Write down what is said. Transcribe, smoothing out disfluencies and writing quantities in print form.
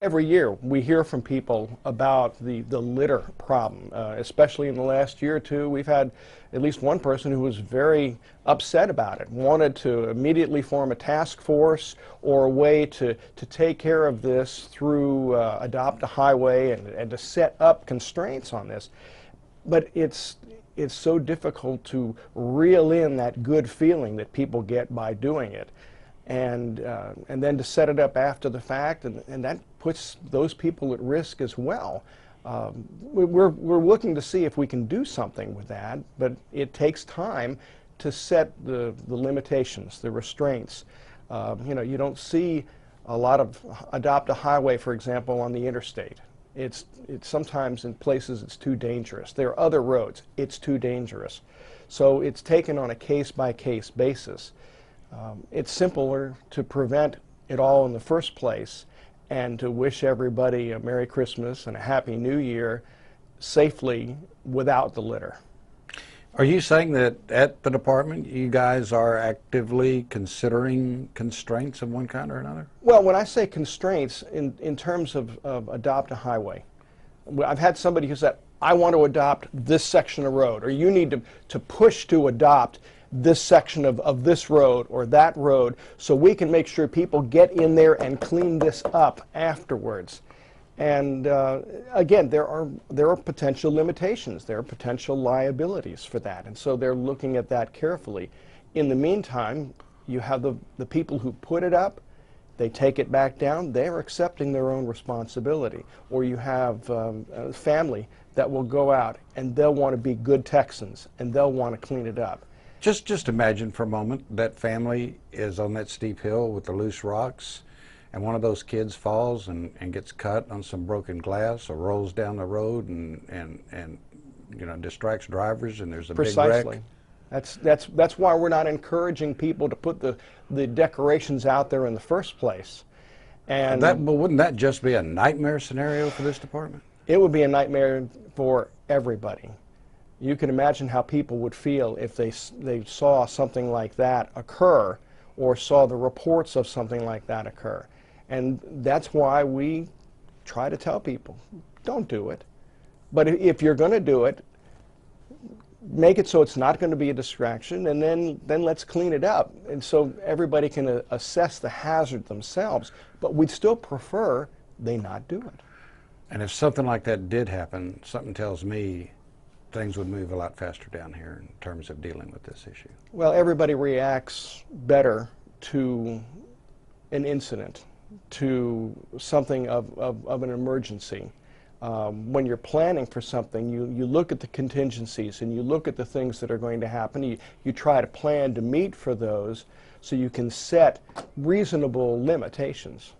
Every year we hear from people about the litter problem, especially in the last year or two. We've had at least one person who was very upset about it, wanted to immediately form a task force or a way to take care of this through Adopt a Highway and to set up constraints on this. But it's so difficult to reel in that good feeling that people get by doing it. And then to set it up after the fact, and that puts those people at risk as well. We're looking to see if we can do something with that, but it takes time to set the limitations, the restraints. You know, you don't see a lot of Adopt a Highway, for example, on the interstate. It's sometimes in places it's too dangerous. There are other roads, it's too dangerous. So it's taken on a case-by-case basis. It's simpler to prevent it all in the first place and to wish everybody a Merry Christmas and a Happy New Year safely without the litter. Are you saying that at the department you guys are actively considering constraints of one kind or another? Well, when I say constraints in terms of Adopt a Highway, I've had somebody who said, I want to adopt this section of road, or you need to push to adopt this section of this road or that road so we can make sure people get in there and clean this up afterwards. And again, there are potential limitations, there are potential liabilities for that, and so they're looking at that carefully. In the meantime, you have the people who put it up, they take it back down, they're accepting their own responsibility. Or you have a family that will go out and they'll want to be good Texans and they'll want to clean it up. Just imagine for a moment that family is on that steep hill with the loose rocks, and one of those kids falls and gets cut on some broken glass or rolls down the road and you know, distracts drivers, and there's a big wreck. That's why we're not encouraging people to put the decorations out there in the first place. And but wouldn't that just be a nightmare scenario for this department? It would be a nightmare for everybody. You can imagine how people would feel if they saw something like that occur or saw the reports of something like that occur. And that's why we try to tell people, don't do it. But if you're going to do it, make it so it's not going to be a distraction, and then let's clean it up. And so everybody can assess the hazard themselves, but we'd still prefer they not do it. And if something like that did happen, something tells me things would move a lot faster down here in terms of dealing with this issue. Well, everybody reacts better to an incident, to something of an emergency. When you're planning for something, you look at the contingencies and you look at the things that are going to happen. You try to plan to meet for those so you can set reasonable limitations.